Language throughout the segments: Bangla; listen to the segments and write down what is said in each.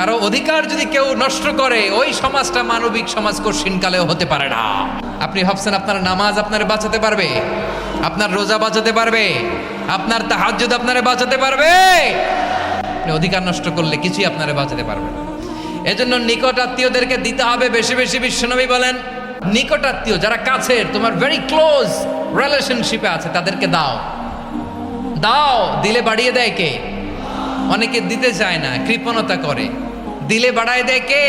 কারো অধিকার যদি কেউ নষ্ট করে ওই সমাজটা মানবিক সমাজ কঠিনকালেও হতে পারে না। আপনি ভাবছেন আপনার নামাজ আপনারে বাঁচাতে পারবে, আপনার রোজা বাঁচাতে পারবে, আপনার তাহাজ্জুদ আপনারে বাঁচাতে পারবে? আপনি অধিকার নষ্ট করলে কিছুই আপনারে বাঁচাতে পারবে না। এজন্য নিকট আত্মীয়দেরকে দিতে হবে বেশি বেশি। বিশ্বনবী বলেন, নিকট আত্মীয় যারা কাছের, তোমার ভেরি ক্লোজ রিলেশনশিপে আছে, তাদেরকে দাও। দাও, দিলে বাড়িয়ে দেয় কে? অনেকে দিতে চায় না, কৃপণতা করে। দিলে বাড়ায় দেয় কে?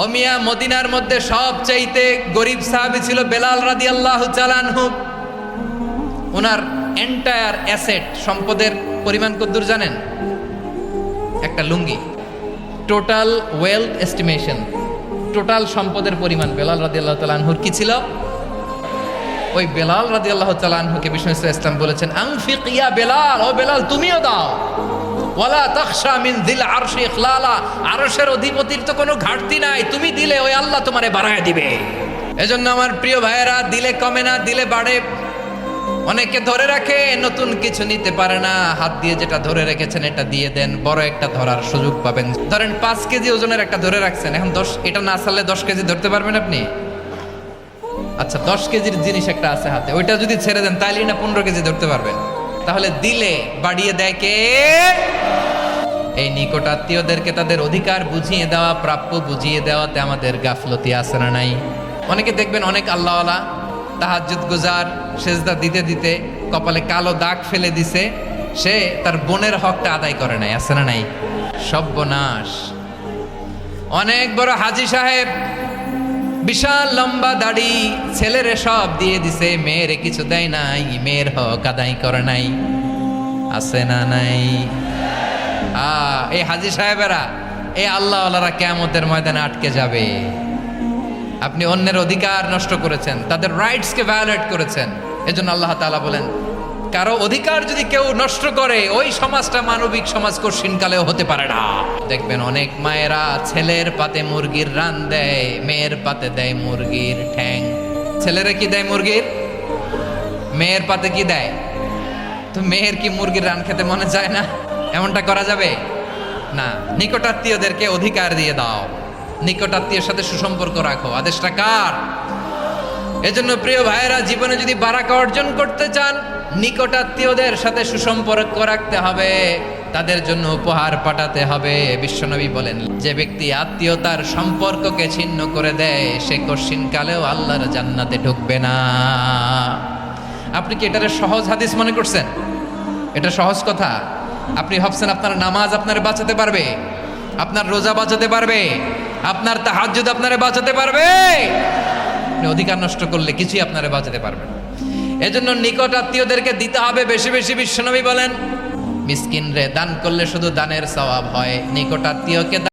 ও মিয়া, মদিনার মধ্যে সবচাইতে গরিব সাহাবী ছিল বেলাল রাদিয়াল্লাহু তাআলা আনহু। ওনার এন্টায়ার অ্যাসেট, সম্পদের পরিমাণ কতদূর জানেন? একটা লুঙ্গি। টোটাল ওয়েলথ এস্টিমেশন, টোটাল সম্পদের পরিমাণ বেলাল রাদিয়াল্লাহু তাআলা আনহুর কি ছিল? ওই বেলাল রাদিয়াল্লাহু তাআলা আনহুকে বিষ্ণু ইসলাম বলেছেন, আনফিক ইয়া বেলাল, ও বেলাল তুমিও দাও। ওয়ালা তাখশা মিন যিল আরশি ইখলালা, আরশের অধিপতির তো কোনো ঘাটতি নাই, তুমি দিলে ওই আল্লাহ তোমারে বাড়ায় দিবে। এজন্য আমার প্রিয় ভাইয়েরা, দিলে কমে না, দিলে বাড়ে। অনেকে ধরে রাখে, নতুন কিছু নিতে পারে না, হাত দিয়ে যেটা ধরে রেখেছেন এটা দিয়ে দেন, বড় একটা ধরার সুযোগ পাবেন। ধরেন 5 কেজি ওজনের একটা ধরে রাখছেন, এখন 10, এটা না চাললে 10 কেজি ধরতে পারবেন আপনি? আচ্ছা, 10 কেজির জিনিস একটা আছে হাতে, ওইটা যদি ছেড়ে দেন তাইলে না 15 কেজি ধরতে পারবেন। তাহলে দিলে বাড়িয়ে দেয় কে? এই নিকট আত্মীয়দেরকে তাদের অধিকার বুঝিয়ে দেওয়া, প্রাপ্য বুঝিয়ে দেওয়াতে আমাদের গাফলতি আছে না নাই? অনেকে দেখবেন অনেক আল্লাহওয়ালা, তাহাজ্জুদ গুজার, সেজদা দিতে দিতে কপালে কালো দাগ ফেলে দিছে, সে তার বোনের হকটা আদায় করে নাই, আছে না নাই? সর্বনাশ। অনেক বড় হাজী সাহেব, বিশাল লম্বা দাড়ি, ছেলেরে সব দিয়ে দিছে, মেয়েরে কিছু দেয় নাই, মেয়ের হক আদায় করে নাই, আছে না নাই? এই হাজী সাহেবেরা, এই আল্লাহওয়ালারা কিয়ামতের ময়দানে আটকে যাবে। আপনি অন্যের অধিকার নষ্ট করেছেন, তাদের রাইটসকে ভায়োলেট করেছেন। এজন্য আল্লাহ তাআলা বলেন, কারো অধিকার যদি কেউ নষ্ট করে ওই সমাজটা মানবিক সমাজ কঠিনকালেও হতে পারে না। দেখবেন অনেক মায়েরা ছেলের পাতে মুরগির রান দেয়, মেয়ের পাতে দেয় মুরগির ঠ্যাং। ছেলেরা কি দেয়? মুরগির। মেয়ের পাতে কি দেয়? তো মেয়ের কি মুরগির রান খেতে মনে চায় না? এমনটা করা যাবে না। নিকটাত্মীয়দেরকে অধিকার দিয়ে দাও, নিকটাত্মীয়ের সাথে সুসম্পর্ক রাখো। আদেশটা কার? এজন্য প্রিয় ভাইয়েরা, জীবনে যদি বারাকা অর্জন করতে চান, নিকটাত্মীয়দের সাথে সুসম্পর্ক রাখতে হবে, তাদের জন্য উপহার পাঠাতে হবে। বিশ্বনবী বলেন, যে ব্যক্তি আত্মীয়তার সম্পর্ককে ছিন্ন করে দেয় সে কঠিনকালেও আল্লাহর জান্নাতে ঢুকবে না। আপনি কি এটারে সহজ হাদিস মনে করছেন? এটা সহজ কথা? আপনি ভাবছেন আপনার নামাজ আপনারে বাঁচাতে পারবে, আপনার রোজা বাঁচাতে পারবে, আপনার তাহাজ্জুদ আপনারে বাঁচাতে পারবে? আপনি অধিকার নষ্ট করলে কিছুই আপনারে বাঁচাতে পারবে না। এজন্য নিকট আত্মীয়দেরকে দিতে হবে বেশি বেশি। বিশ্বনবী বলেন, মিসকিন রে দান করলে শুধু দানের সওয়াব হয়, নিকট আত্মীয়কে